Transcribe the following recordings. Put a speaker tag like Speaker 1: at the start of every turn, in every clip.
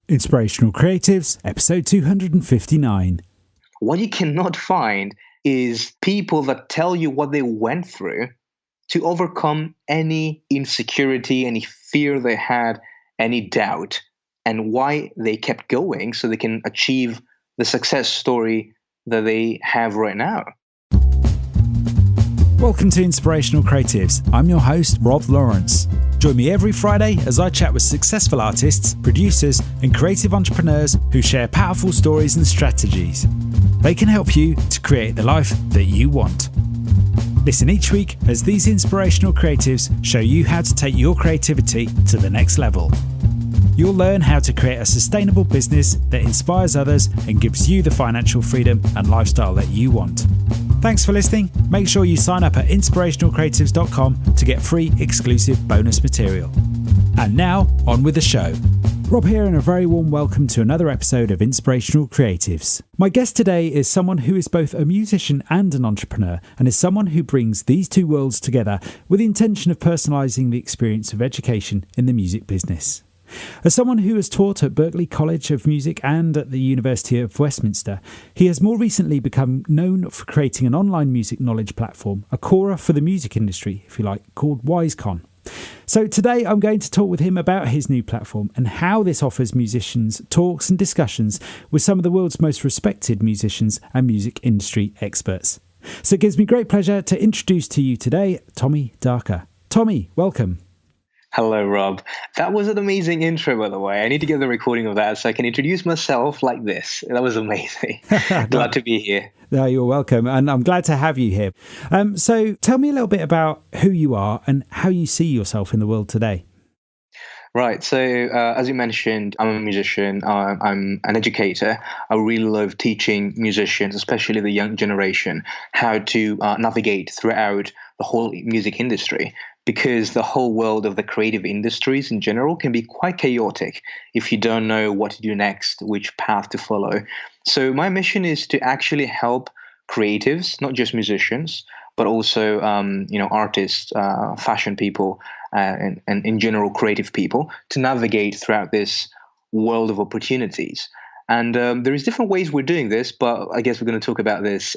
Speaker 1: Inspirational Creatives, episode 259.
Speaker 2: What you cannot find is people that tell you what they went through to overcome any insecurity, any fear they had, any doubt, and why they kept going so they can achieve the success story that they have right now.
Speaker 1: Welcome to Inspirational Creatives. I'm your host, Rob Lawrence. Join me every Friday as I chat with successful artists, producers, and creative entrepreneurs who share powerful stories and strategies. They can help you to create the life that you want. Listen each week as these inspirational creatives show you how to take your creativity to the next level. You'll learn how to create a sustainable business that inspires others and gives you the financial freedom and lifestyle that you want. Thanks for listening. Make sure you sign up at inspirationalcreatives.com to get free exclusive bonus material. And now, on with the show. Rob here, and a very warm welcome to another episode of Inspirational Creatives. My guest today is someone who is both a musician and an entrepreneur, and is someone who brings these two worlds together with the intention of personalising the experience of education in the music business. As someone who has taught at Berklee College of Music and at the University of Westminster, he has more recently become known for creating an online music knowledge platform, a Quora for the music industry, if you like, called WhiiseCon. So today I'm going to talk with him about his new platform and how this offers musicians talks and discussions with some of the world's most respected musicians and music industry experts. So it gives me great pleasure to introduce to you today Tommy Darker. Tommy, welcome.
Speaker 2: Hello, Rob. That was an amazing intro, by the way. I need to get the recording of that so I can introduce myself like this. That was amazing. Glad to be here.
Speaker 1: No, you're welcome. And I'm glad to have you here. So tell me a little bit about who you are and how you see yourself in the world today.
Speaker 2: Right. So as you mentioned, I'm a musician. I'm an educator. I really love teaching musicians, especially the young generation, how to navigate throughout the whole music industry, because the whole world of the creative industries in general can be quite chaotic if you don't know what to do next, which path to follow. So my mission is to actually help creatives, not just musicians, but also artists, fashion people, and in general creative people, to navigate throughout this world of opportunities. And there is different ways we're doing this, but I guess we're going to talk about this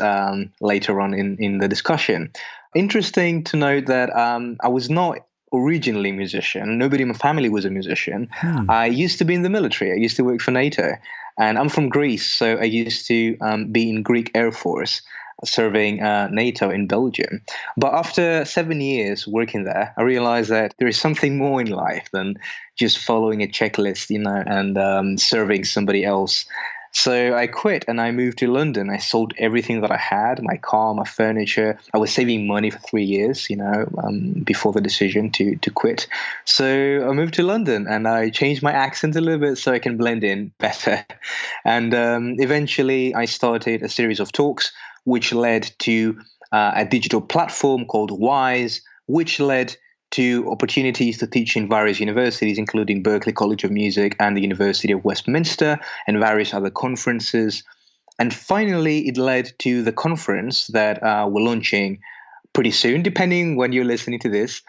Speaker 2: later on in the discussion. Interesting to note that I was not originally a musician. Nobody in my family was a musician. I used to be in the military. I used to work for NATO. And I'm from Greece, so I used to be in Greek Air Force, serving NATO in Belgium. But after 7 years working there, I realized that there is something more in life than just following a checklist, and serving somebody else. So I quit and I moved to London. I sold everything that I had, my car, my furniture. I was saving money for 3 years, before the decision to quit. So I moved to London and I changed my accent a little bit so I can blend in better. And eventually I started a series of talks, which led to a digital platform called Wise, which led to opportunities to teach in various universities, including Berklee College of Music and the University of Westminster, and various other conferences. And finally, it led to the conference that we're launching pretty soon, depending when you're listening to this,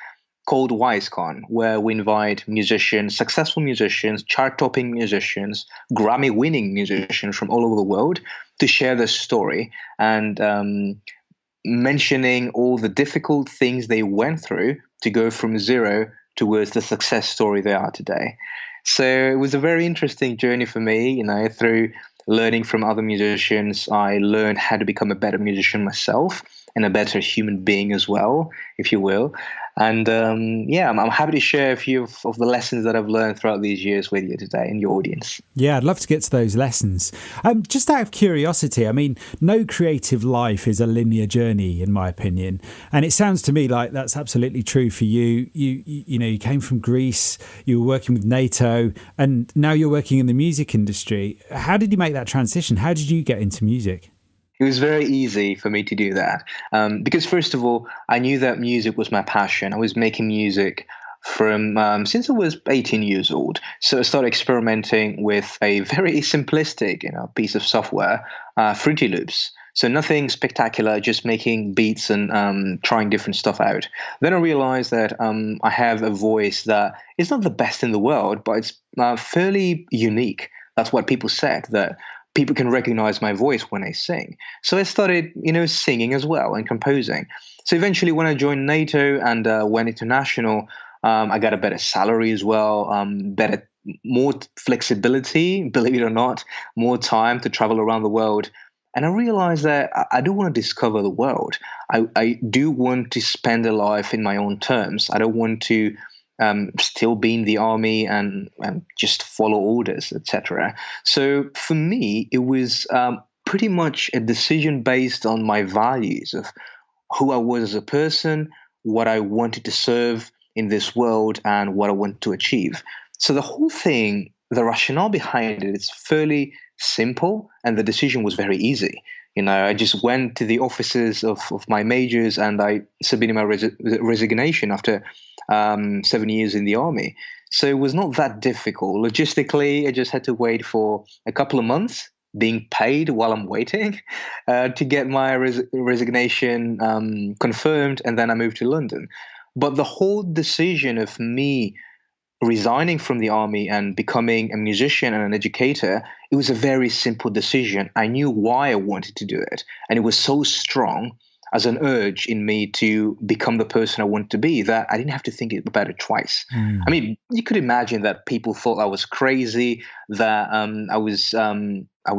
Speaker 2: called WhiiseCon, where we invite musicians, successful musicians, chart-topping musicians, Grammy-winning musicians from all over the world to share their story and mentioning all the difficult things they went through to go from zero towards the success story they are today. So it was a very interesting journey for me. Through learning from other musicians, I learned how to become a better musician myself and a better human being as well, if you will. And I'm happy to share a few of the lessons that I've learned throughout these years with you today in your audience.
Speaker 1: Yeah, I'd love to get to those lessons. Just out of curiosity, no creative life is a linear journey, in my opinion. And it sounds to me like that's absolutely true for you. You came from Greece, you were working with NATO, and now you're working in the music industry. How did you make that transition? How did you get into music?
Speaker 2: It was very easy for me to do that because, first of all, I knew that music was my passion. I was making music from since I was 18 years old. So I started experimenting with a very simplistic piece of software, Fruity Loops, So nothing spectacular, just making beats and trying different stuff out. Then I realized that I have a voice that is not the best in the world, but it's fairly unique. That's what people said, that people can recognize my voice when I sing. So I started, singing as well and composing. So eventually, when I joined NATO and went international, I got a better salary as well, more flexibility, believe it or not, more time to travel around the world. And I realized that I do want to discover the world. I do want to spend a life in my own terms. I don't want to still be in the army and just follow orders, etc. So for me, it was pretty much a decision based on my values of who I was as a person, what I wanted to serve in this world, and what I want to achieve. So the whole thing, the rationale behind it, is fairly simple, and the decision was very easy. I just went to the offices of my majors and I submitted my resignation after 7 years in the army. So it was not that difficult. Logistically, I just had to wait for a couple of months, being paid while I'm waiting, to get my resignation confirmed, and then I moved to London. But the whole decision of me resigning from the army and becoming a musician and an educator, it was a very simple decision. I knew why I wanted to do it, and it was so strong as an urge in me to become the person I want to be that I didn't have to think about it twice. I mean, you could imagine that people thought I was crazy, that I was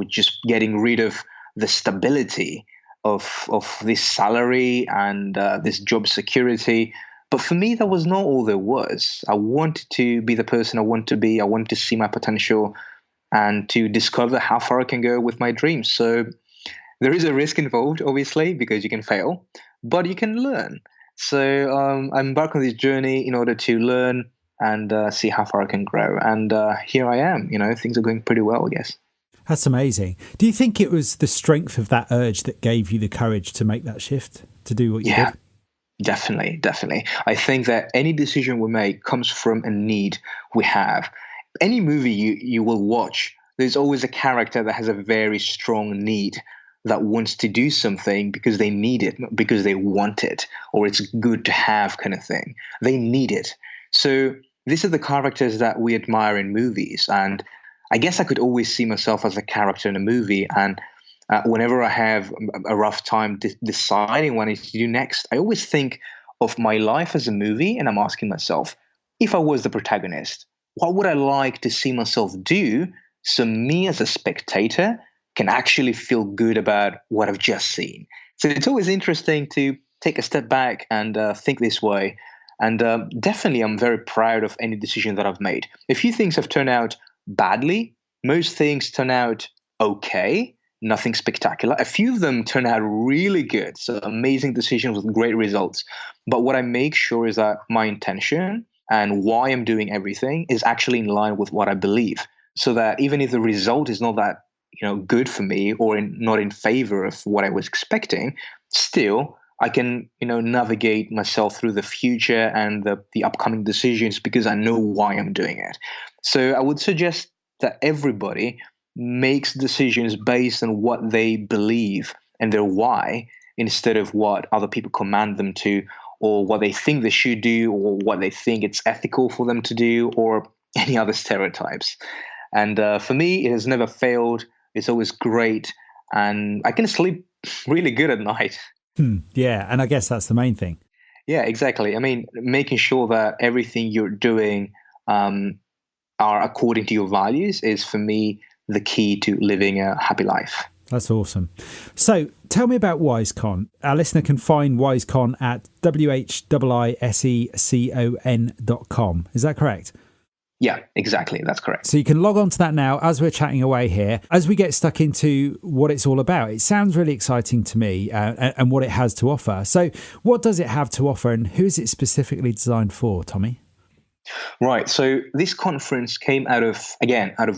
Speaker 2: just getting rid of the stability of this salary and this job security. But for me, that was not all there was. I wanted to be the person I want to be. I wanted to see my potential and to discover how far I can go with my dreams. So there is a risk involved, obviously, because you can fail, but you can learn. So I embarked on this journey in order to learn and see how far I can grow. And here I am. Things are going pretty well, I guess.
Speaker 1: That's amazing. Do you think it was the strength of that urge that gave you the courage to make that shift, to do what you did?
Speaker 2: Definitely, definitely. I think that any decision we make comes from a need we have. Any movie you will watch, there's always a character that has a very strong need, that wants to do something because they need it, not because they want it, or it's good to have kind of thing. They need it. So these are the characters that we admire in movies. And I guess I could always see myself as a character in a movie. And whenever I have a rough time deciding what I need to do next, I always think of my life as a movie, and I'm asking myself, if I was the protagonist, what would I like to see myself do so me as a spectator can actually feel good about what I've just seen? So it's always interesting to take a step back and think this way. And definitely, I'm very proud of any decision that I've made. A few things have turned out badly. Most things turn out okay. Nothing spectacular. A few of them turn out really good. So amazing decisions with great results. But what I make sure is that my intention and why I'm doing everything is actually in line with what I believe. So that even if the result is not that good for me or not in favor of what I was expecting, still I can navigate myself through the future and the upcoming decisions because I know why I'm doing it. So I would suggest that everybody makes decisions based on what they believe and their why, instead of what other people command them to, or what they think they should do, or what they think it's ethical for them to do, or any other stereotypes. And for me, it has never failed. It's always great, and I can sleep really good at night.
Speaker 1: Yeah, and I guess that's the main thing.
Speaker 2: Yeah, exactly. I mean, making sure that everything you're doing are according to your values is, for me, the key to living a happy life.
Speaker 1: That's awesome. So tell me about WhiiseCon. Our listener can find WhiiseCon at WhiiseCon.com. Is that correct?
Speaker 2: Yeah, exactly. That's correct.
Speaker 1: So you can log on to that now as we're chatting away here, as we get stuck into what it's all about. It sounds really exciting to me and what it has to offer. So what does it have to offer, and who is it specifically designed for, Tommy?
Speaker 2: Right. So this conference came out of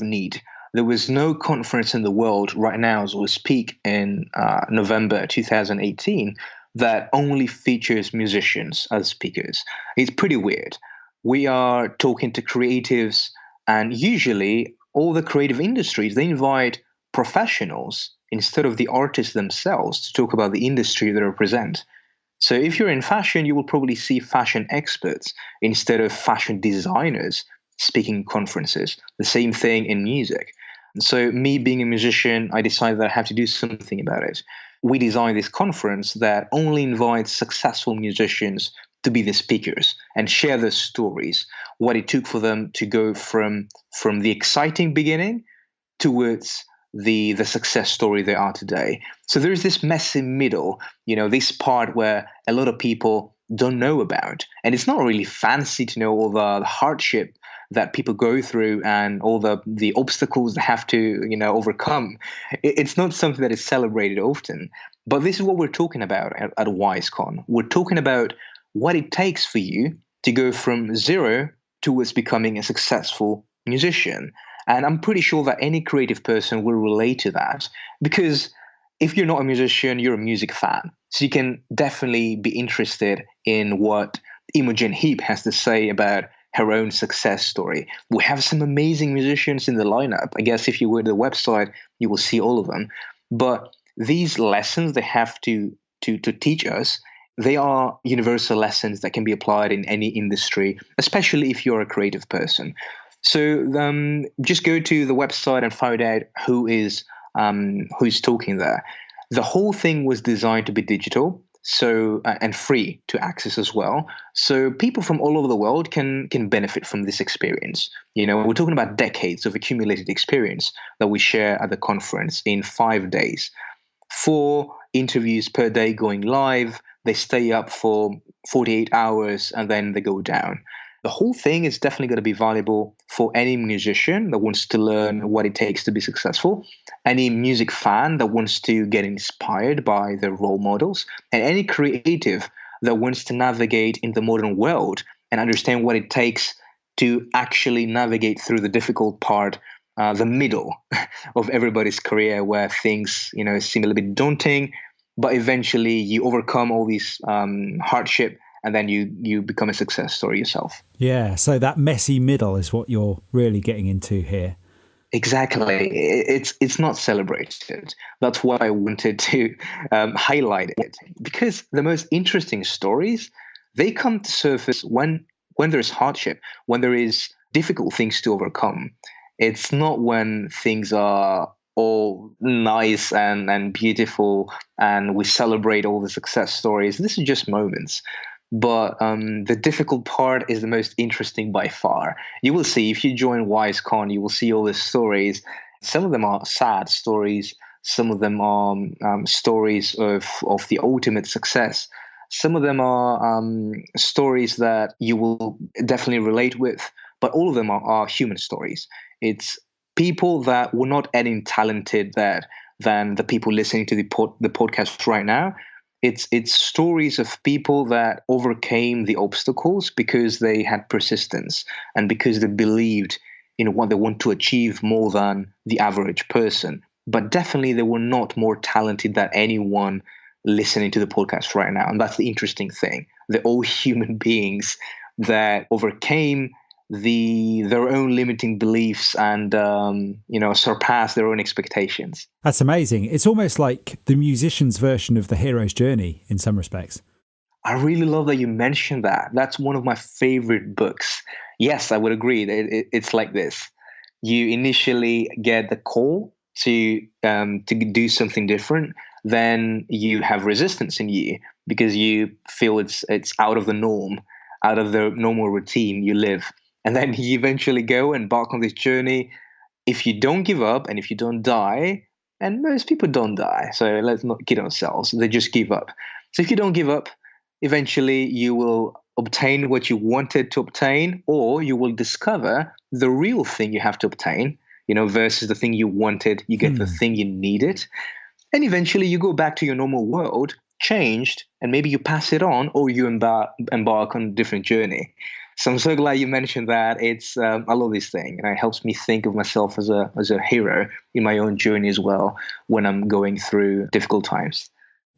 Speaker 2: need. There was no conference in the world right now as we speak in November 2018 that only features musicians as speakers. It's pretty weird. We are talking to creatives, and usually all the creative industries, they invite professionals instead of the artists themselves to talk about the industry they represent. So if you're in fashion, you will probably see fashion experts instead of fashion designers speaking in conferences. The same thing in music. So me being a musician, I decided that I have to do something about it. We designed this conference that only invites successful musicians to be the speakers and share their stories, what it took for them to go from the exciting beginning towards the success story they are today. So there's this messy middle, this part where a lot of people don't know about. And it's not really fancy to know all the hardship that people go through and all the obstacles they have to, overcome. It's not something that is celebrated often. But this is what we're talking about at WhiiseCon. We're talking about what it takes for you to go from zero towards becoming a successful musician. And I'm pretty sure that any creative person will relate to that, because if you're not a musician, you're a music fan. So you can definitely be interested in what Imogen Heap has to say about her own success story. We have some amazing musicians in the lineup. I guess if you go to the website, you will see all of them. But these lessons they have to teach us, they are universal lessons that can be applied in any industry, especially if you're a creative person. So just go to the website and find out who's talking there. The whole thing was designed to be digital, so and free to access as well. So people from all over the world can benefit from this experience. We're talking about decades of accumulated experience that we share at the conference in 5 days. 4 interviews per day going live. They stay up for 48 hours and then they go down. The whole thing is definitely going to be valuable for any musician that wants to learn what it takes to be successful, any music fan that wants to get inspired by their role models, and any creative that wants to navigate in the modern world and understand what it takes to actually navigate through the difficult part, the middle of everybody's career, where things seem a little bit daunting, but eventually you overcome all these hardship, and then you become a success story yourself.
Speaker 1: Yeah, so that messy middle is what you're really getting into here.
Speaker 2: Exactly. It's not celebrated. That's why I wanted to highlight it, because the most interesting stories, they come to surface when there's hardship, when there is difficult things to overcome. It's not when things are all nice and beautiful and we celebrate all the success stories. This is just moments. But the difficult part is the most interesting by far. You will see, if you join WhiiseCon, you will see all these stories. Some of them are sad stories. Some of them are stories of the ultimate success. Some of them are stories that you will definitely relate with. But all of them are human stories. It's people that were not any talented than the people listening to the podcast right now. It's stories of people that overcame the obstacles because they had persistence and because they believed in what they want to achieve more than the average person. But definitely they were not more talented than anyone listening to the podcast right now. And that's the interesting thing. They're all human beings that overcame their own limiting beliefs and surpass their own expectations.
Speaker 1: That's amazing. It's almost like the musician's version of the hero's journey in some respects.
Speaker 2: I really love that you mentioned that. That's one of my favorite books. Yes, I would agree. It's like this. You initially get the call to do something different. Then you have resistance in you because you feel it's out of the norm, out of the normal routine you live. And then you eventually go and embark on this journey. If you don't give up and if you don't die, and most people don't die, so let's not kid ourselves, they just give up. So if you don't give up, eventually you will obtain what you wanted to obtain, or you will discover the real thing you have to obtain, versus the thing you wanted. You get the thing you needed. And eventually you go back to your normal world, changed, and maybe you pass it on, or you embark on a different journey. So I'm so glad you mentioned that. I love this thing, and it helps me think of myself as a hero in my own journey as well when I'm going through difficult times.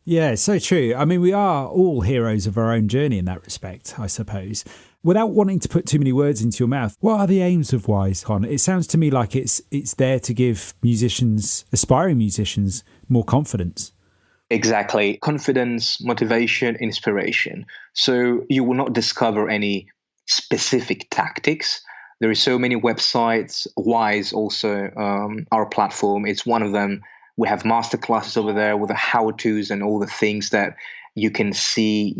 Speaker 1: Yeah, it's so true. I mean, we are all heroes of our own journey in that respect, I suppose. Without wanting to put too many words into your mouth, what are the aims of WhiiseCon? It sounds to me like it's there to give musicians, aspiring musicians, more confidence.
Speaker 2: Exactly. Confidence, motivation, inspiration. So you will not discover any specific tactics. There are so many websites. Wise also, our platform, it's one of them. We have masterclasses over there with the how-tos and all the things that you can see,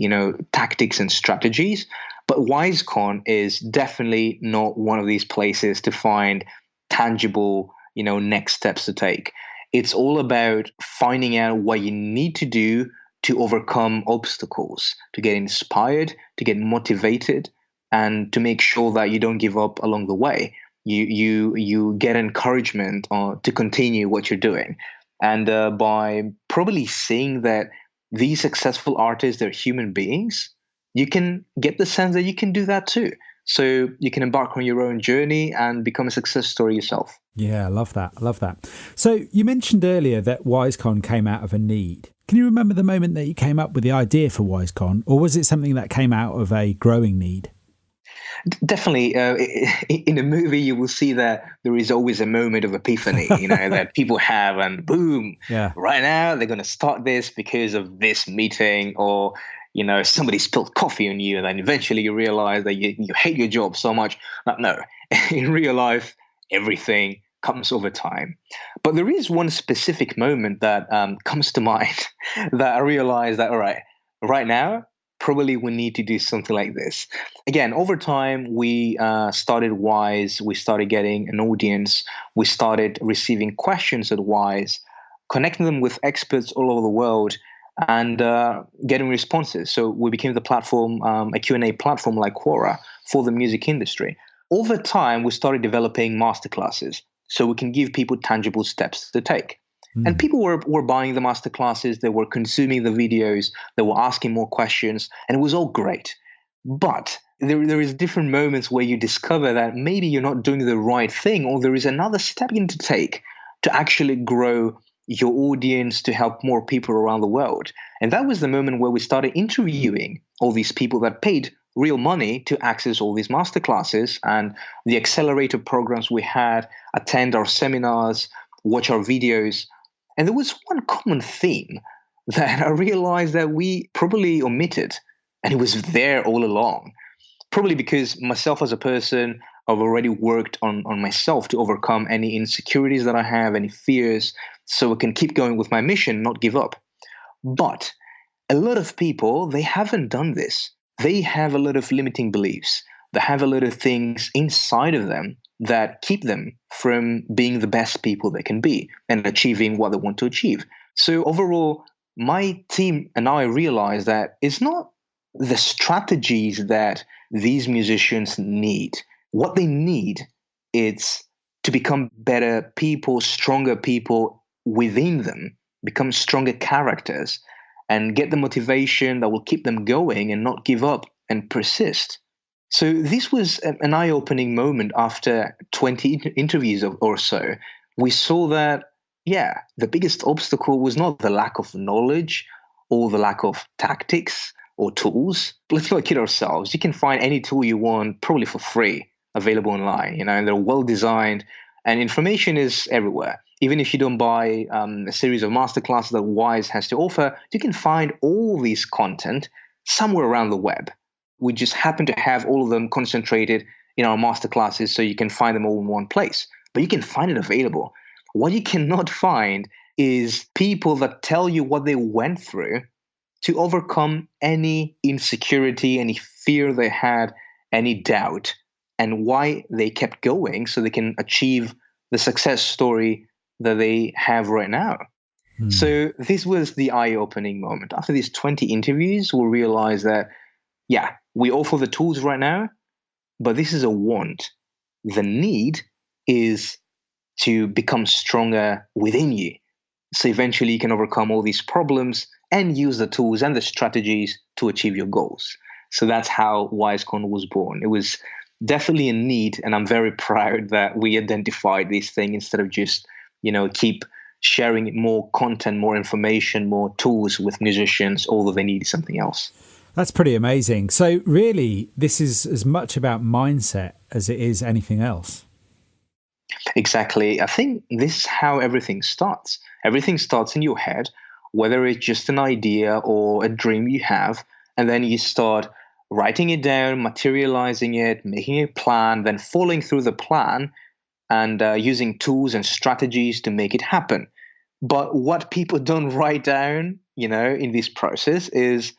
Speaker 2: tactics and strategies. But WhiiseCon is definitely not one of these places to find tangible, next steps to take. It's all about finding out what you need to do to overcome obstacles, to get inspired, to get motivated, and to make sure that you don't give up along the way. You get encouragement to continue what you're doing, and by probably seeing that these successful artists, they're human beings, you can get the sense that you can do that too. So you can embark on your own journey and become a success story yourself.
Speaker 1: Yeah, I love that. I love that. So you mentioned earlier that WhiiseCon came out of a need. Can you remember the moment that you came up with the idea for WhiiseCon, or was it something that came out of a growing need?
Speaker 2: Definitely, in a movie, you will see that there is always a moment of epiphany, that people have, and boom,
Speaker 1: Yeah.
Speaker 2: right now they're going to start this because of this meeting, or somebody spilled coffee on you, and then eventually you realize that you hate your job so much. No, in real life, everything comes over time. But there is one specific moment that comes to mind that I realized that, all right now, probably we need to do something like this. Again, over time, we started Wise, we started getting an audience, we started receiving questions at Wise, connecting them with experts all over the world, and getting responses. So we became the platform, a Q&A platform like Quora for the music industry. Over time, we started developing masterclasses so we can give people tangible steps to take. And people were buying the masterclasses, they were consuming the videos, they were asking more questions, and it was all great. But there is different moments where you discover that maybe you're not doing the right thing, or there is another step you need to take to actually grow your audience, to help more people around the world. And that was the moment where we started interviewing all these people that paid real money to access all these masterclasses and the accelerator programs we had, attend our seminars, watch our videos. And there was one common theme that I realized that we probably omitted, and it was there all along. Probably because myself as a person, I've already worked on myself to overcome any insecurities that I have, any fears, so I can keep going with my mission, not give up. But a lot of people, they haven't done this. They have a lot of limiting beliefs. They have a lot of things inside of them that keep them from being the best people they can be and achieving what they want to achieve. So overall, my team and I realized that it's not the strategies that these musicians need. What they need is to become better people, stronger people within them, become stronger characters, and get the motivation that will keep them going and not give up and persist. So this was an eye-opening moment after 20 interviews or so. We saw that, yeah, the biggest obstacle was not the lack of knowledge or the lack of tactics or tools. Let's not kid ourselves. You can find any tool you want probably for free available online, and they're well designed, and information is everywhere. Even if you don't buy a series of masterclasses that Wise has to offer, you can find all this content somewhere around the web. We just happen to have all of them concentrated in our masterclasses so you can find them all in one place. But you can find it available. What you cannot find is people that tell you what they went through to overcome any insecurity, any fear they had, any doubt, and why they kept going so they can achieve the success story that they have right now. So this was the eye-opening moment. After these 20 interviews, we realized that, yeah, we offer the tools right now, but this is a want. The need is to become stronger within you. So eventually you can overcome all these problems and use the tools and the strategies to achieve your goals. So that's how WhiiseCon was born. It was definitely a need, and I'm very proud that we identified this thing instead of just, keep sharing more content, more information, more tools with musicians, although they need something else.
Speaker 1: That's pretty amazing. So really, this is as much about mindset as it is anything else.
Speaker 2: Exactly. I think this is how everything starts. Everything starts in your head, whether it's just an idea or a dream you have, and then you start writing it down, materializing it, making a plan, then following through the plan and using tools and strategies to make it happen. But what people don't write down, in this process is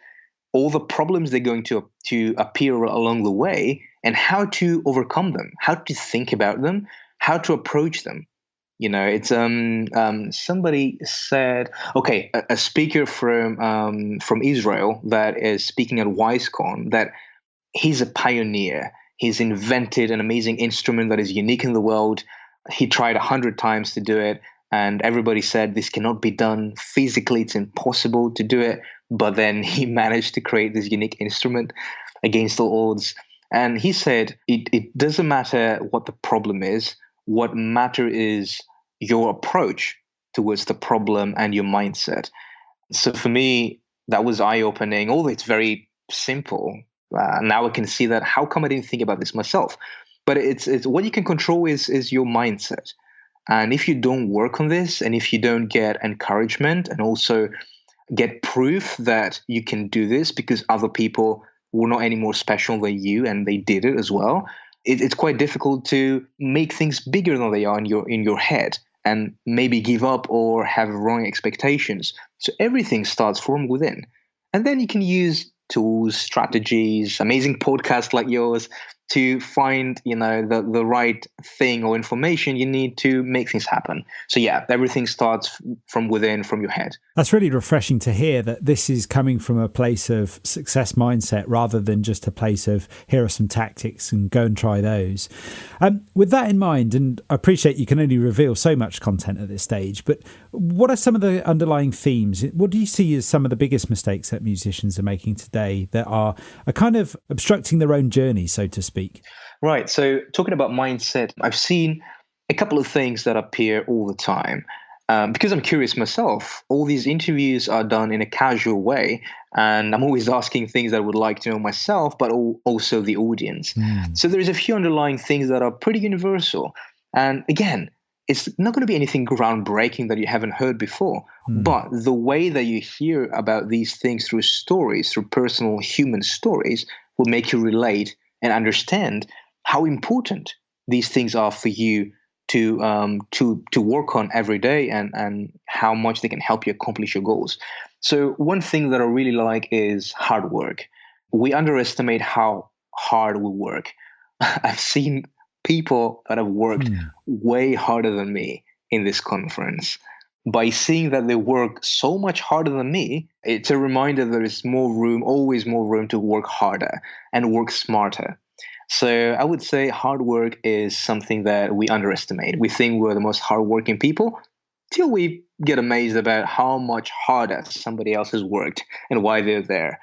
Speaker 2: all the problems they're going to appear along the way and how to overcome them, how to think about them, how to approach them. It's somebody said, okay, a speaker from Israel that is speaking at WhiiseCon, that he's a pioneer. He's invented an amazing instrument that is unique in the world. He tried 100 times to do it, and everybody said this cannot be done physically. It's impossible to do it. But then he managed to create this unique instrument against all odds. And he said, it doesn't matter what the problem is. What matters is your approach towards the problem and your mindset. So for me, that was eye-opening. Although it's very simple, now I can see that. How come I didn't think about this myself? But it's what you can control is your mindset. And if you don't work on this, and if you don't get encouragement and also get proof that you can do this because other people were not any more special than you and they did it as well, it's quite difficult to make things bigger than they are in your head and maybe give up or have wrong expectations. So everything starts from within. And then you can use tools, strategies, amazing podcasts like yours to find, the right thing or information you need to make things happen. So yeah, everything starts from within, from your head.
Speaker 1: That's really refreshing to hear that this is coming from a place of success mindset rather than just a place of here are some tactics and go and try those. With that in mind, and I appreciate you can only reveal so much content at this stage, but what are some of the underlying themes? What do you see as some of the biggest mistakes that musicians are making today that are kind of obstructing their own journey, so to speak?
Speaker 2: Right. So talking about mindset, I've seen a couple of things that appear all the time. Because I'm curious myself, all these interviews are done in a casual way, and I'm always asking things that I would like to know myself, but also the audience. So there's a few underlying things that are pretty universal. And again, it's not going to be anything groundbreaking that you haven't heard before, but the way that you hear about these things through stories, through personal human stories, will make you relate and understand how important these things are for you to work on every day and how much they can help you accomplish your goals. So one thing that I really like is hard work. We underestimate how hard we work. I've seen people that have worked way harder than me in this conference. By seeing that they work so much harder than me, it's a reminder there is always more room to work harder and work smarter. So I would say hard work is something that we underestimate. We think we're the most hardworking people till we get amazed about how much harder somebody else has worked and why they're there.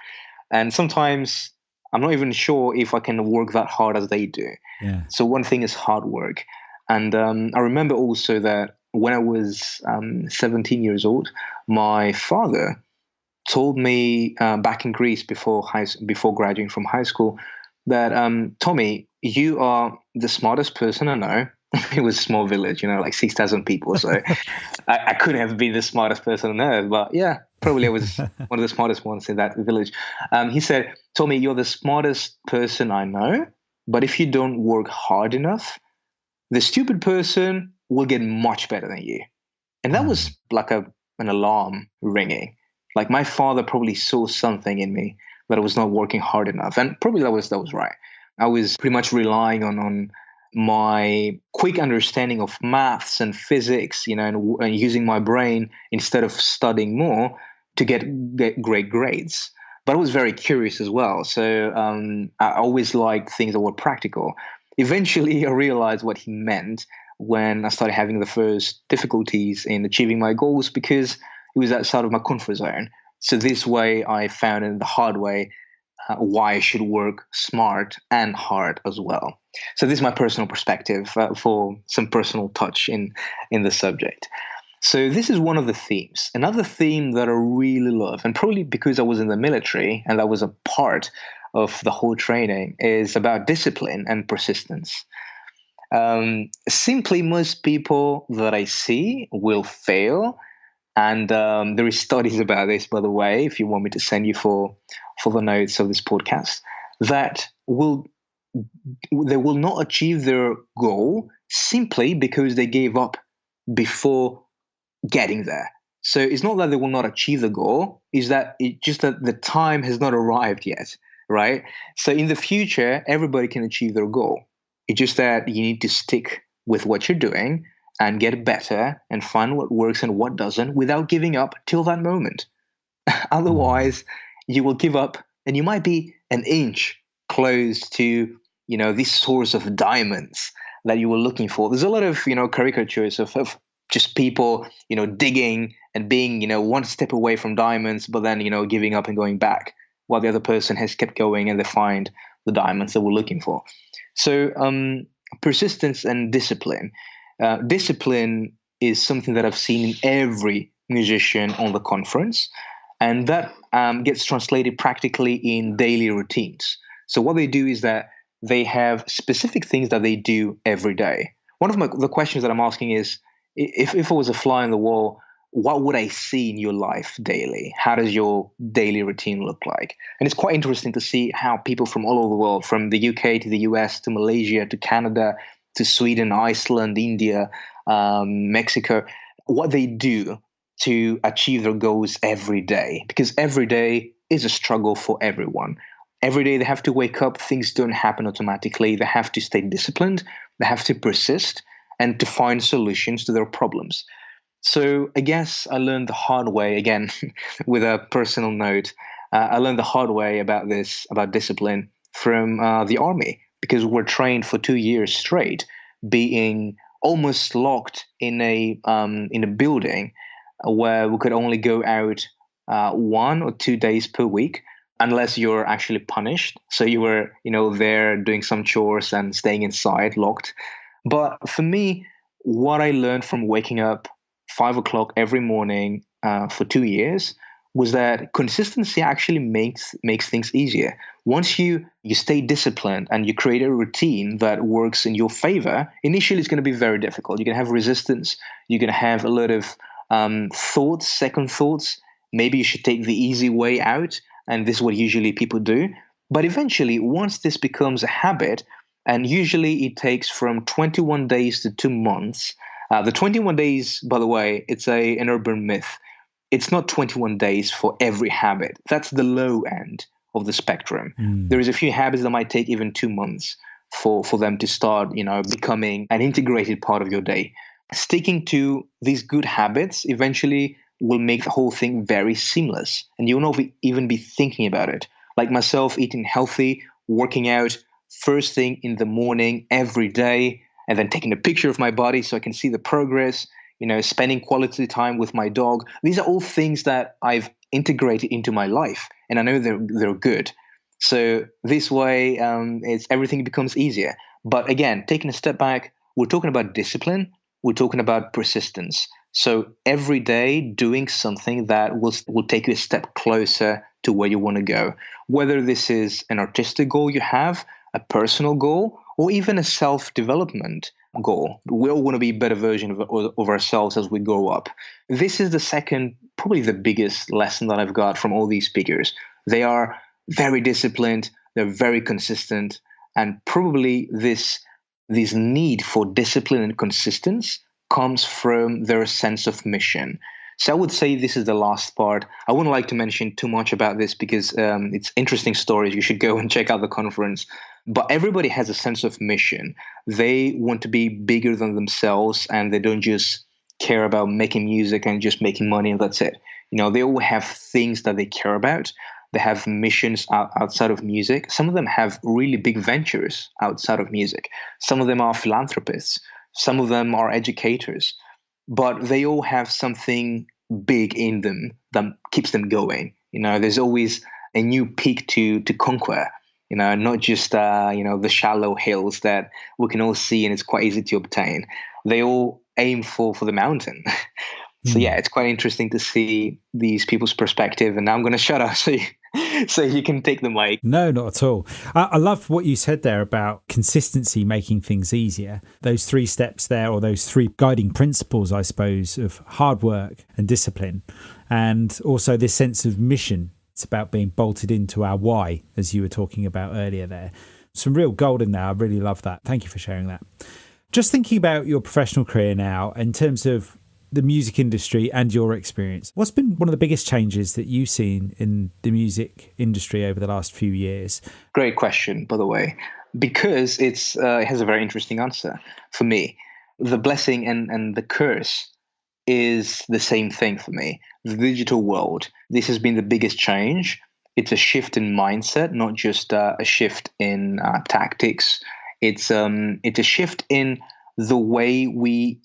Speaker 2: And sometimes I'm not even sure if I can work that hard as they do.
Speaker 1: Yeah.
Speaker 2: So one thing is hard work. And I remember also that when I was 17 years old, my father told me back in Greece before graduating from high school that, Tommy, you are the smartest person I know. It was a small village, like 6,000 people. So I couldn't have been the smartest person on earth. But yeah, probably I was one of the smartest ones in that village. He said, Tommy, you're the smartest person I know. But if you don't work hard enough, the stupid person will get much better than you. And that was like an alarm ringing. Like my father probably saw something in me that I was not working hard enough. And probably that was right. I was pretty much relying on my quick understanding of maths and physics, and using my brain instead of studying more to get great grades. But I was very curious as well. So I always liked things that were practical. Eventually, I realized what he meant when I started having the first difficulties in achieving my goals because it was outside of my comfort zone. So this way, I found in the hard way why I should work smart and hard as well. So this is my personal perspective for some personal touch in the subject. So this is one of the themes. Another theme that I really love, and probably because I was in the military and that was a part of the whole training, is about discipline and persistence. Simply, most people that I see will fail, and there is studies about this, by the way. If you want me to send you for the notes of this podcast, that will they will not achieve their goal simply because they gave up before getting there. So it's not that they will not achieve the goal, is that it just that the time has not arrived yet, right? So in the future, everybody can achieve their goal. It's just that you need to stick with what you're doing and get better and find what works and what doesn't without giving up till that moment. Otherwise, you will give up and you might be an inch close to, this source of diamonds that you were looking for. There's a lot of, caricatures of just people, digging and being, one step away from diamonds, but then, giving up and going back while the other person has kept going and they find the diamonds that we're looking for. So persistence and discipline. Discipline is something that I've seen in every musician on the conference, and that gets translated practically in daily routines. So what they do is that they have specific things that they do every day. One of the questions that I'm asking is, if I was a fly on the wall, what would I see in your life daily? How does your daily routine look like? And it's quite interesting to see how people from all over the world, from the UK to the US to Malaysia to Canada to Sweden, Iceland, India, Mexico, what they do to achieve their goals every day. Because every day is a struggle for everyone. Every day they have to wake up, things don't happen automatically. They have to stay disciplined, they have to persist, and to find solutions to their problems. So I guess I learned the hard way, again, with a personal note. I learned the hard way about discipline from the army, because we're trained for 2 years straight, being almost locked in a building where we could only go out 1 or 2 days per week, unless you're actually punished. So you were, there doing some chores and staying inside, locked. But for me, what I learned from waking up 5 o'clock every morning for 2 years was that consistency actually makes things easier. Once you stay disciplined and you create a routine that works in your favor, initially it's going to be very difficult. You're going to have resistance. You're going to have a lot of thoughts, second thoughts. Maybe you should take the easy way out. And this is what usually people do. But eventually, once this becomes a habit, and usually it takes from 21 days to 2 months. The 21 days, by the way, it's an urban myth. It's not 21 days for every habit. That's the low end of the spectrum. There is a few habits that might take even 2 months for them to start, becoming an integrated part of your day. Sticking to these good habits eventually will make the whole thing very seamless, and you'll not even be thinking about it. Like myself, eating healthy, working out first thing in the morning every day, and then taking a picture of my body so I can see the progress, spending quality time with my dog. These are all things that I've integrated into my life, and I know they're good. So this way, everything becomes easier. But again, taking a step back, we're talking about discipline. We're talking about persistence. So every day doing something that will take you a step closer to where you want to go. Whether this is an artistic goal you have, a personal goal, or even a self-development goal. We all want to be a better version of ourselves as we grow up. This is the second, probably the biggest lesson that I've got from all these speakers. They are very disciplined, they're very consistent, and probably this need for discipline and consistency comes from their sense of mission. So I would say this is the last part. I wouldn't like to mention too much about this because it's interesting stories. You should go and check out the conference. But everybody has a sense of mission. They want to be bigger than themselves, and they don't just care about making music and just making money and that's it. They all have things that they care about. They have missions outside of music. Some of them have really big ventures outside of music. Some of them are philanthropists. Some of them are educators. But they all have something big in them that keeps them going. There's always a new peak to conquer. Not just the shallow hills that we can all see and it's quite easy to obtain. They all aim for the mountain. So yeah, it's quite interesting to see these people's perspective. And now I'm going to shut up so you can take the mic.
Speaker 1: No, not at all. I love what you said there about consistency making things easier. Those 3 steps there, or those 3 guiding principles, I suppose, of hard work and discipline. And also this sense of mission. It's about being bolted into our why, as you were talking about earlier there. Some real gold in there. I really love that. Thank you for sharing that. Just thinking about your professional career now, in terms of the music industry and your experience, what's been one of the biggest changes that you've seen in the music industry over the last few years?
Speaker 2: Great question, by the way, because it has a very interesting answer for me. The blessing and the curse is the same thing for me. The digital world, this has been the biggest change. It's a shift in mindset, not just a shift in tactics. It's a shift in the way we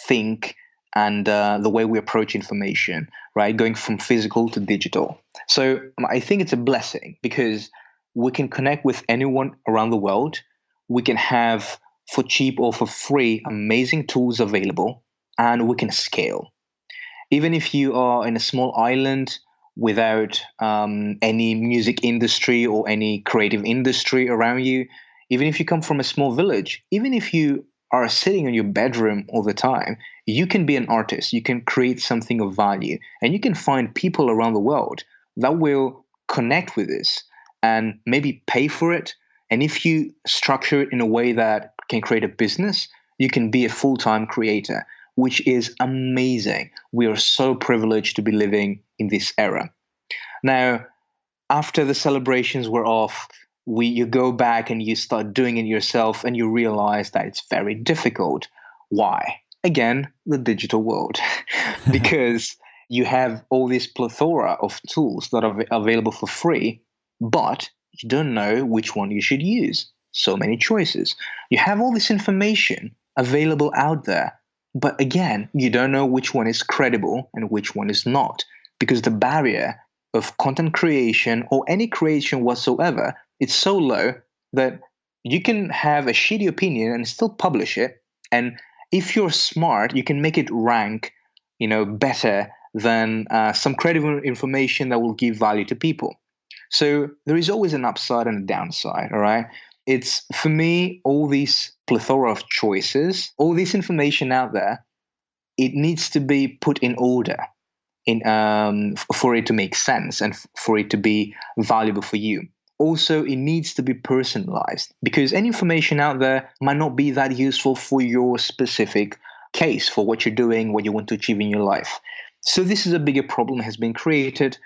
Speaker 2: think and the way we approach information, right? Going from physical to digital. So I think it's a blessing because we can connect with anyone around the world. We can have, for cheap or for free, amazing tools available, and we can scale. Even if you are in a small island without any music industry or any creative industry around you, even if you come from a small village, even if you are sitting in your bedroom all the time, you can be an artist. You can create something of value, and you can find people around the world that will connect with this and maybe pay for it. And if you structure it in a way that can create a business, you can be a full-time creator, which is amazing. We are so privileged to be living in this era. Now, after the celebrations were off, you go back and you start doing it yourself, and you realize that it's very difficult. Why? Again, the digital world. Because you have all this plethora of tools that are available for free, but you don't know which one you should use. So many choices. You have all this information available out there, but again, you don't know which one is credible and which one is not, because the barrier of content creation or any creation whatsoever, it's so low that you can have a shitty opinion and still publish it. And if you're smart, you can make it rank, better than some credible information that will give value to people. So there is always an upside and a downside, all right? It's, for me, all these plethora of choices, all this information out there, it needs to be put in order for it to make sense and for it to be valuable for you. Also, it needs to be personalized, because any information out there might not be that useful for your specific case, for what you're doing, what you want to achieve in your life. So this is a bigger problem that has been created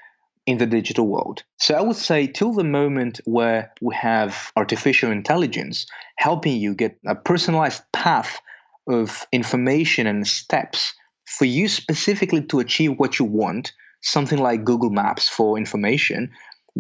Speaker 2: in the digital world. So I would say till the moment where we have artificial intelligence helping you get a personalized path of information and steps for you specifically to achieve what you want, something like Google Maps for information.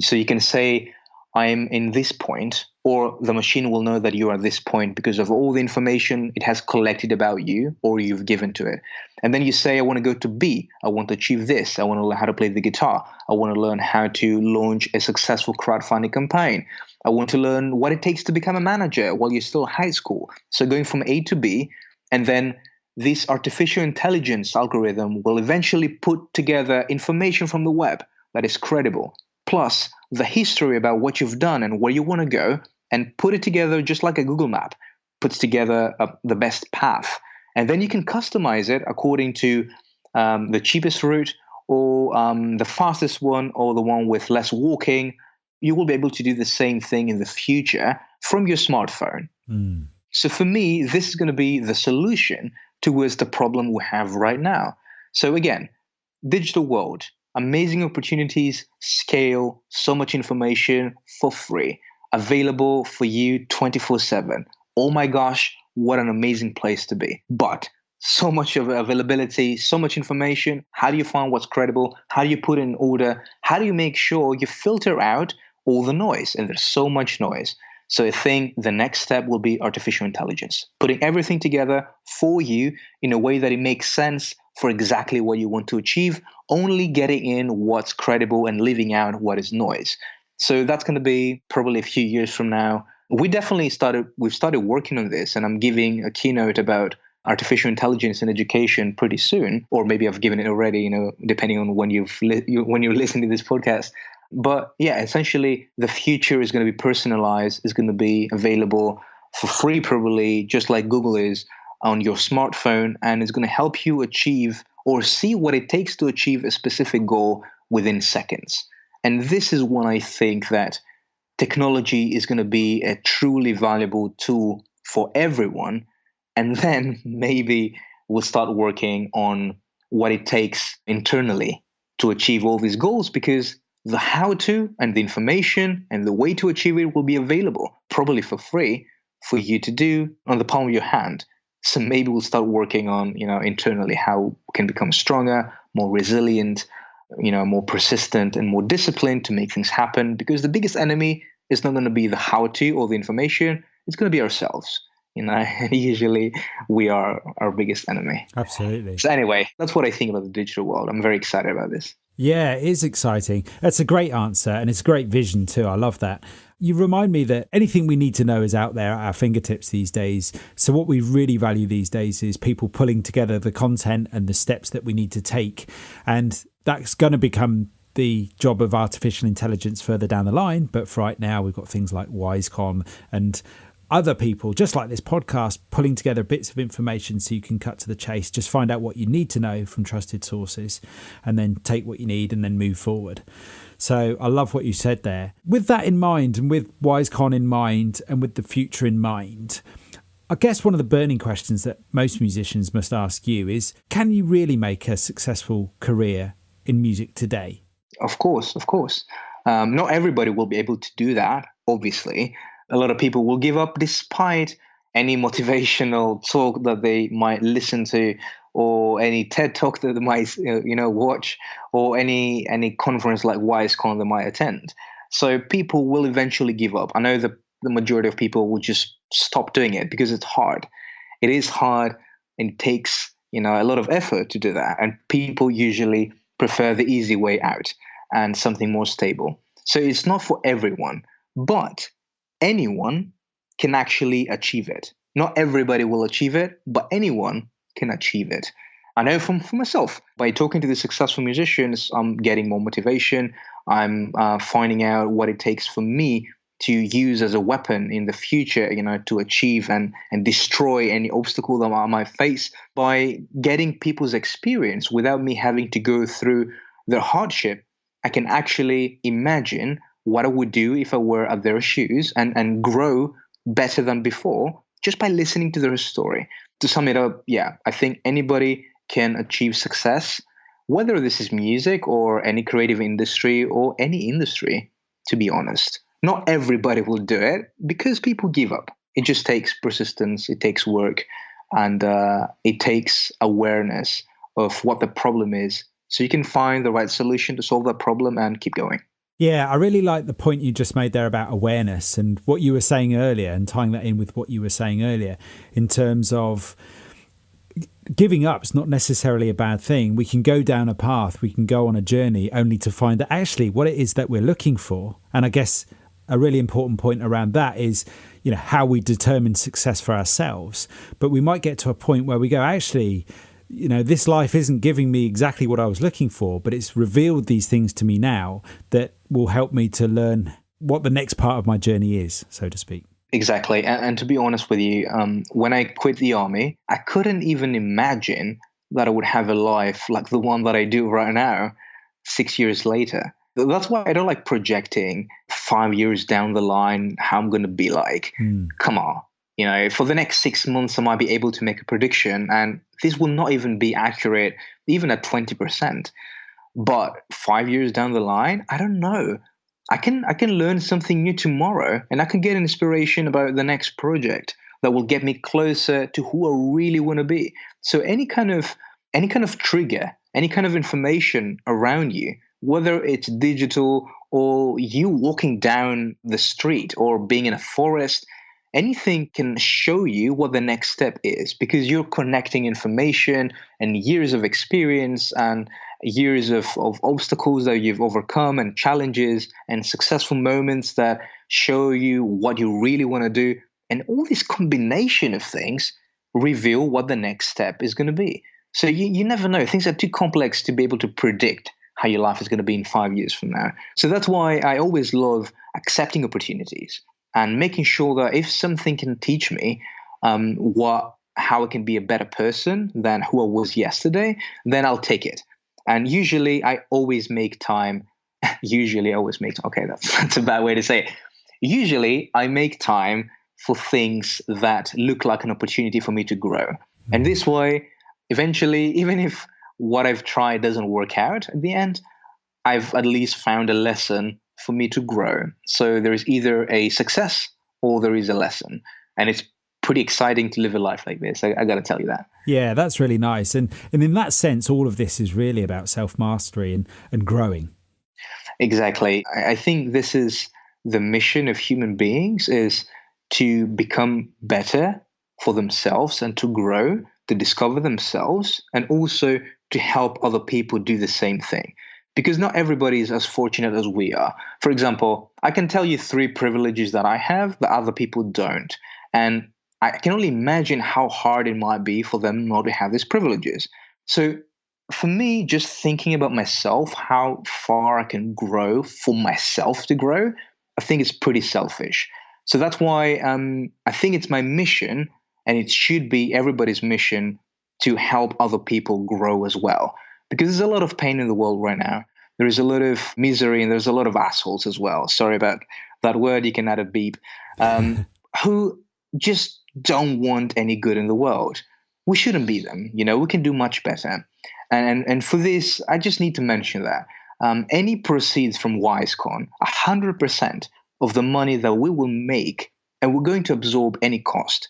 Speaker 2: So you can say, I'm in this point, or the machine will know that you are at this point because of all the information it has collected about you or you've given to it. And then you say, I want to go to B. I want to achieve this. I want to learn how to play the guitar. I want to learn how to launch a successful crowdfunding campaign. I want to learn what it takes to become a manager while you're still in high school. So going from A to B, and then this artificial intelligence algorithm will eventually put together information from the web that is credible, plus the history about what you've done and where you want to go, and put it together just like a Google map puts together the best path. And then you can customize it according to the cheapest route or the fastest one or the one with less walking. You will be able to do the same thing in the future from your smartphone. So for me, this is going to be the solution towards the problem we have right now. So again, digital world, amazing opportunities, scale, so much information for free, available for you 24/7. Oh my gosh, what an amazing place to be. But so much of availability, so much information. How do you find what's credible? How do you put it in order? How do you make sure you filter out all the noise? And there's so much noise. So I think the next step will be artificial intelligence, putting everything together for you in a way that it makes sense for exactly what you want to achieve, only getting in what's credible and leaving out what is noise. So that's going to be probably a few years from now. We've started working on this, and I'm giving a keynote about artificial intelligence in education pretty soon, or maybe I've given it already, depending on when when you're listening to this podcast. But yeah, essentially the future is going to be personalized, is going to be available for free, probably just like Google is on your smartphone, and it's going to help you achieve or see what it takes to achieve a specific goal within seconds. And this is when I think that technology is going to be a truly valuable tool for everyone. And then maybe we'll start working on what it takes internally to achieve all these goals, because the how to and the information and the way to achieve it will be available, probably for free, for you to do on the palm of your hand. So maybe we'll start working on, internally how we can become stronger, more resilient, more persistent and more disciplined to make things happen. Because the biggest enemy is not going to be the how to or the information. It's going to be ourselves. And usually we are our biggest enemy.
Speaker 1: Absolutely.
Speaker 2: So anyway, that's what I think about the digital world. I'm very excited about this.
Speaker 1: Yeah, it is exciting. That's a great answer, and it's a great vision too. I love that. You remind me that anything we need to know is out there at our fingertips these days. So what we really value these days is people pulling together the content and the steps that we need to take. And that's going to become the job of artificial intelligence further down the line. But for right now, we've got things like WhiiseCon and other people, just like this podcast, pulling together bits of information so you can cut to the chase, just find out what you need to know from trusted sources and then take what you need and then move forward. So I love what you said there. With that in mind, and with WhiiseCon in mind, and with the future in mind, I guess one of the burning questions that most musicians must ask you is, can you really make a successful career in music today?
Speaker 2: Of course. Not everybody will be able to do that, obviously. A lot of people will give up despite any motivational talk that they might listen to, or any TED talk that they might watch, or any conference like WhiiseCon they might attend. So people will eventually give up. I know the majority of people will just stop doing it because it's hard. It is hard, and it takes a lot of effort to do that. And people usually prefer the easy way out and something more stable. So it's not for everyone, but anyone can actually achieve it. Not everybody will achieve it, but anyone can achieve it. I know for myself, by talking to the successful musicians, I'm getting more motivation. I'm finding out what it takes for me to use as a weapon in the future, to achieve and destroy any obstacle that I might face by getting people's experience without me having to go through their hardship. I can actually imagine what I would do if I were at their shoes and grow better than before just by listening to their story. To sum it up, yeah, I think anybody can achieve success, whether this is music or any creative industry or any industry, to be honest. Not everybody will do it because people give up. It just takes persistence, it takes work, and it takes awareness of what the problem is, so you can find the right solution to solve that problem and keep going.
Speaker 1: Yeah, I really like the point you just made there about awareness and what you were saying earlier, and tying that in with what you were saying earlier in terms of giving up is not necessarily a bad thing. We can go down a path, we can go on a journey only to find that actually what it is that we're looking for. And I guess a really important point around that is, how we determine success for ourselves. But we might get to a point where we go, actually, this life isn't giving me exactly what I was looking for, but it's revealed these things to me now that will help me to learn what the next part of my journey is, so to speak.
Speaker 2: Exactly. And to be honest with you, when I quit the army, I couldn't even imagine that I would have a life like the one that I do right now, 6 years later. That's why I don't like projecting 5 years down the line how I'm going to be like. Come on. For the next 6 months, I might be able to make a prediction, and this will not even be accurate, even at 20%. But 5 years down the line, I don't know. I can learn something new tomorrow, and I can get inspiration about the next project that will get me closer to who I really want to be. So any kind of trigger, any kind of information around you, whether it's digital or you walking down the street or being in a forest, anything can show you what the next step is, because you're connecting information and years of experience and years of obstacles that you've overcome and challenges and successful moments that show you what you really want to do. And all this combination of things reveal what the next step is going to be. So you never know. Things are too complex to be able to predict how your life is going to be in 5 years from now. So that's why I always love accepting opportunities and making sure that if something can teach me how I can be a better person than who I was yesterday, then I'll take it. And usually I always make time. Okay, that's a bad way to say it. Usually I make time for things that look like an opportunity for me to grow. And this way, eventually, even if what I've tried doesn't work out at the end, I've at least found a lesson for me to grow. So there is either a success or there is a lesson. And it's pretty exciting to live a life like this. I got to tell you that.
Speaker 1: Yeah, that's really nice. And in that sense, all of this is really about self-mastery and growing.
Speaker 2: Exactly. I think this is the mission of human beings, is to become better for themselves and to grow, to discover themselves, and also to help other people do the same thing. Because not everybody is as fortunate as we are. For example, I can tell you 3 privileges that I have that other people don't. And I can only imagine how hard it might be for them not to have these privileges. So for me, just thinking about myself, how far I can grow for myself to grow, I think it's pretty selfish. So that's why I think it's my mission, and it should be everybody's mission, to help other people grow as well. Because there's a lot of pain in the world right now. There is a lot of misery, and there's a lot of assholes as well. Sorry about that word. You can add a beep. Who just don't want any good in the world. We shouldn't be them. We can do much better. And for this, I just need to mention that any proceeds from WhiiseCon, 100% of the money that we will make, and we're going to absorb any cost,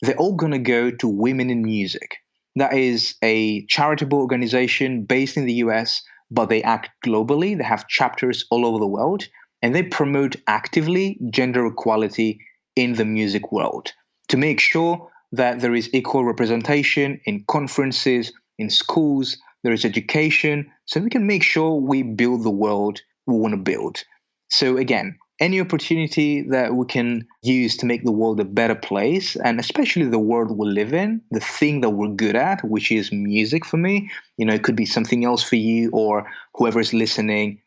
Speaker 2: they're all going to go to Women in Music. That is a charitable organization based in the US, but they act globally. They have chapters all over the world, and they promote actively gender equality in the music world to make sure that there is equal representation in conferences, in schools, there is education, so we can make sure we build the world we want to build. So again, any opportunity that we can use to make the world a better place, and especially the world we live in, the thing that we're good at, which is music for me, it could be something else for you or whoever's listening.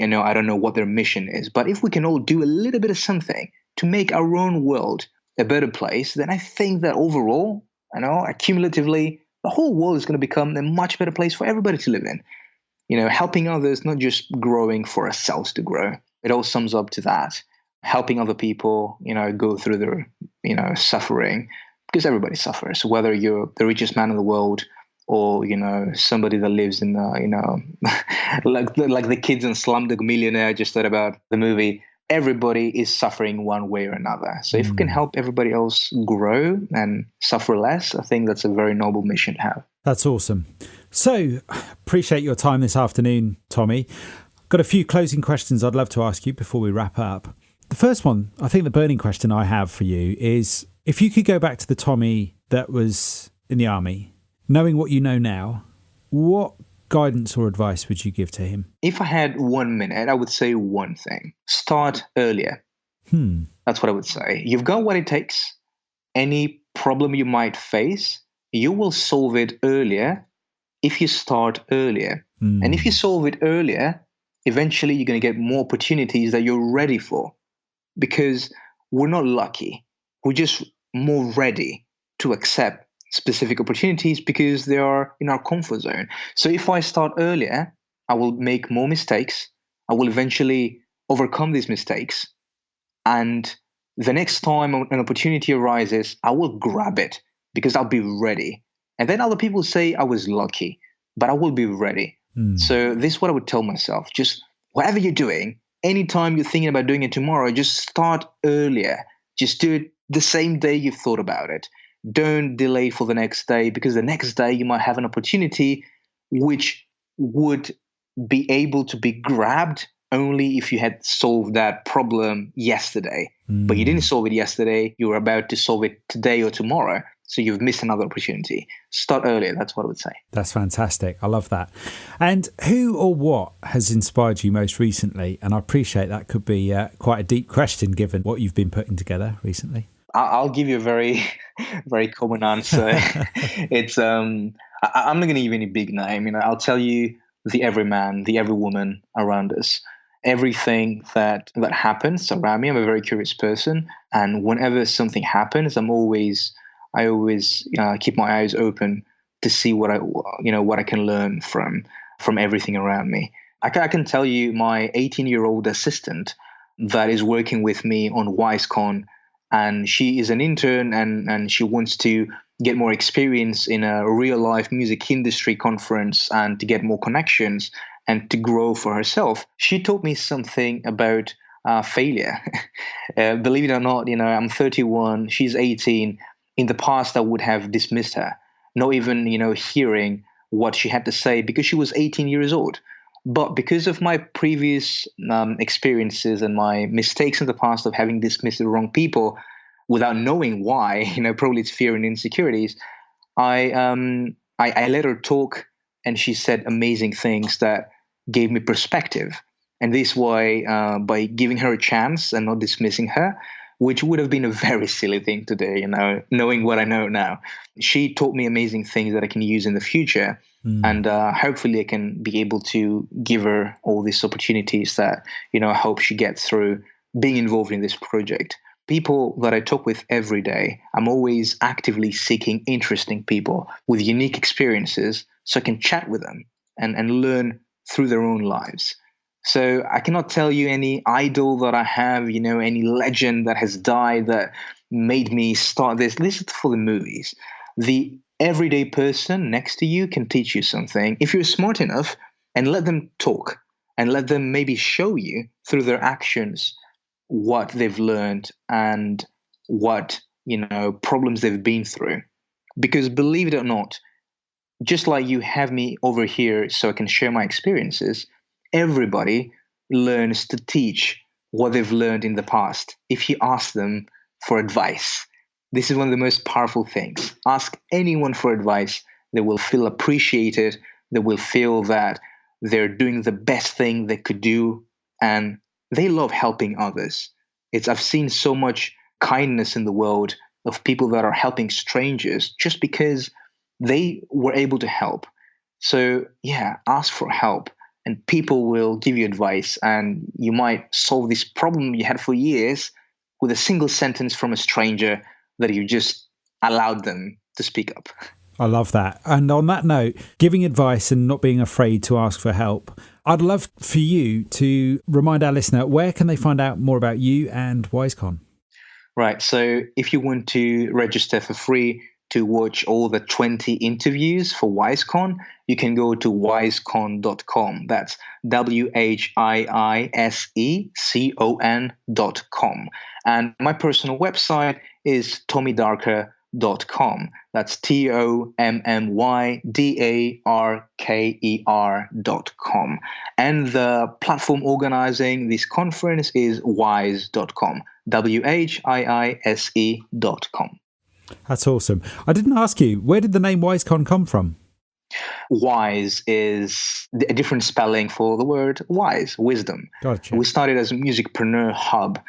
Speaker 2: I don't know what their mission is, but if we can all do a little bit of something to make our own world a better place, then I think that overall, accumulatively, the whole world is going to become a much better place for everybody to live in. Helping others, not just growing for ourselves to grow. It all sums up to that. Helping other people, go through their, suffering, because everybody suffers, whether you're the richest man in the world or, somebody that lives in, like the kids in Slumdog Millionaire. I just thought about the movie. Everybody is suffering one way or another. So if we can help everybody else grow and suffer less, I think that's a very noble mission to have.
Speaker 1: That's awesome. So appreciate your time this afternoon, Tommy. Got a few closing questions I'd love to ask you before we wrap up. The first one, I think the burning question I have for you is, if you could go back to the Tommy that was in the army, knowing what you know now, what guidance or advice would you give to him?
Speaker 2: If I had 1 minute, I would say one thing. Start earlier. That's what I would say. You've got what it takes. Any problem you might face, you will solve it earlier if you start earlier. And if you solve it earlier, eventually you're going to get more opportunities that you're ready for, because we're not lucky. We're just more ready to accept specific opportunities because they are in our comfort zone. So if I start earlier, I will make more mistakes. I will eventually overcome these mistakes. And the next time an opportunity arises, I will grab it because I'll be ready. And then other people say I was lucky, but I will be ready. So this is what I would tell myself. Just whatever you're doing, anytime you're thinking about doing it tomorrow, just start earlier. Just do it the same day you've thought about it. Don't delay for the next day, because the next day you might have an opportunity which would be able to be grabbed only if you had solved that problem yesterday. But you didn't solve it yesterday. You were about to solve it today or tomorrow. So you've missed another opportunity. Start earlier. That's what I would say.
Speaker 1: That's fantastic. I love that. And who or what has inspired you most recently? And I appreciate that could be quite a deep question given what you've been putting together recently.
Speaker 2: I'll give you a very, very common answer. It's I'm not going to give you any big name. I'll tell you the everyman, the everywoman around us. Everything that happens around me, I'm a very curious person, and whenever something happens, I always keep my eyes open to see what I can learn from everything around me. I can tell you my 18-year-old assistant that is working with me on WhiiseCon, and she is an intern and she wants to get more experience in a real life music industry conference and to get more connections and to grow for herself. She taught me something about failure. Believe it or not, I'm 31, she's 18. In the past, I would have dismissed her, not even, hearing what she had to say because she was 18 years old. But because of my previous experiences and my mistakes in the past of having dismissed the wrong people without knowing why, probably it's fear and insecurities, I let her talk, and she said amazing things that gave me perspective. And this way, by giving her a chance and not dismissing her, which would have been a very silly thing to do, knowing what I know now. She taught me amazing things that I can use in the future. And hopefully I can be able to give her all these opportunities that, I hope she gets through being involved in this project. People that I talk with every day, I'm always actively seeking interesting people with unique experiences so I can chat with them and learn through their own lives. So I cannot tell you any idol that I have, any legend that has died that made me start this. This is for the movies. The everyday person next to you can teach you something if you're smart enough, and let them talk and let them maybe show you through their actions what they've learned and what, problems they've been through. Because believe it or not, just like you have me over here so I can share my experiences, everybody learns to teach what they've learned in the past if you ask them for advice. This is one of the most powerful things. Ask anyone for advice. They will feel appreciated. They will feel that they're doing the best thing they could do, and they love helping others. I've seen so much kindness in the world of people that are helping strangers just because they were able to help. So yeah, ask for help, and people will give you advice, and you might solve this problem you had for years with a single sentence from a stranger that you just allowed them to speak up.
Speaker 1: I love that. And on that note, giving advice and not being afraid to ask for help, I'd love for you to remind our listener, where can they find out more about you and WhiiseCon?
Speaker 2: Right. So if you want to register for free to watch all the 20 interviews for WhiiseCon, you can go to WhiiseCon.com. That's WhiiseCon.com. And my personal website is tommydarker.com. That's TOMMYDARKER.com. And the platform organizing this conference is Whiise.com. WHIISE.com.
Speaker 1: That's awesome. I didn't ask you, where did the name WhiiseCon come from?
Speaker 2: Whiise is a different spelling for the word wise, wisdom.
Speaker 1: Gotcha.
Speaker 2: We started as a musicpreneur hub,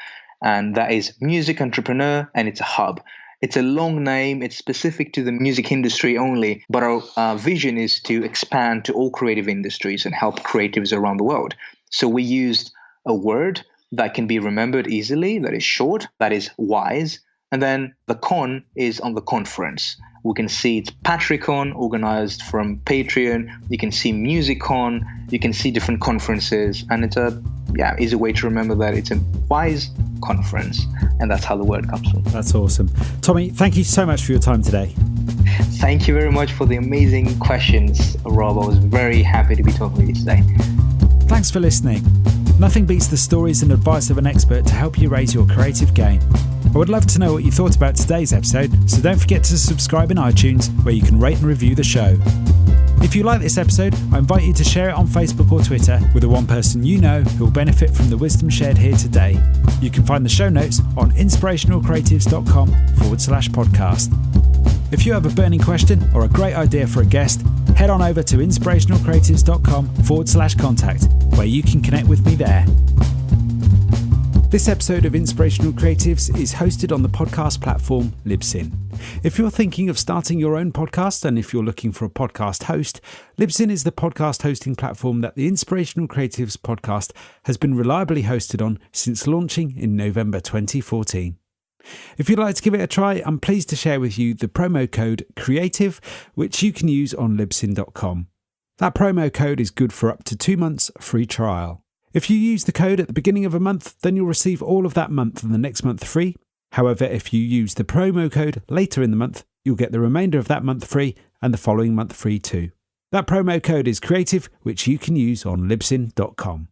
Speaker 2: and that is music entrepreneur, and it's a hub. It's a long name. It's specific to the music industry only, but our vision is to expand to all creative industries and help creatives around the world. So we used a word that can be remembered easily, that is short, that is wise. And then the con is on the conference. We can see it's Patreon, organized from Patreon. You can see MusicCon. You can see different conferences. And it's a easy way to remember that it's a Whiise conference. And that's how the word comes from.
Speaker 1: That's awesome. Tommy, thank you so much for your time today.
Speaker 2: Thank you very much for the amazing questions, Rob. I was very happy to be talking with you today.
Speaker 1: Thanks for listening. Nothing beats the stories and advice of an expert to help you raise your creative game. I would love to know what you thought about today's episode, so don't forget to subscribe in iTunes, where you can rate and review the show. If you like this episode, I invite you to share it on Facebook or Twitter with the one person you know who will benefit from the wisdom shared here today. You can find the show notes on inspirationalcreatives.com/podcast. If you have a burning question or a great idea for a guest, head on over to inspirationalcreatives.com/contact, where you can connect with me there. This episode of Inspirational Creatives is hosted on the podcast platform Libsyn. If you're thinking of starting your own podcast and if you're looking for a podcast host, Libsyn is the podcast hosting platform that the Inspirational Creatives podcast has been reliably hosted on since launching in November 2014. If you'd like to give it a try, I'm pleased to share with you the promo code CREATIVE, which you can use on libsyn.com. That promo code is good for up to 2 months free trial. If you use the code at the beginning of a month, then you'll receive all of that month and the next month free. However, if you use the promo code later in the month, you'll get the remainder of that month free and the following month free too. That promo code is CREATIVE, which you can use on libsyn.com.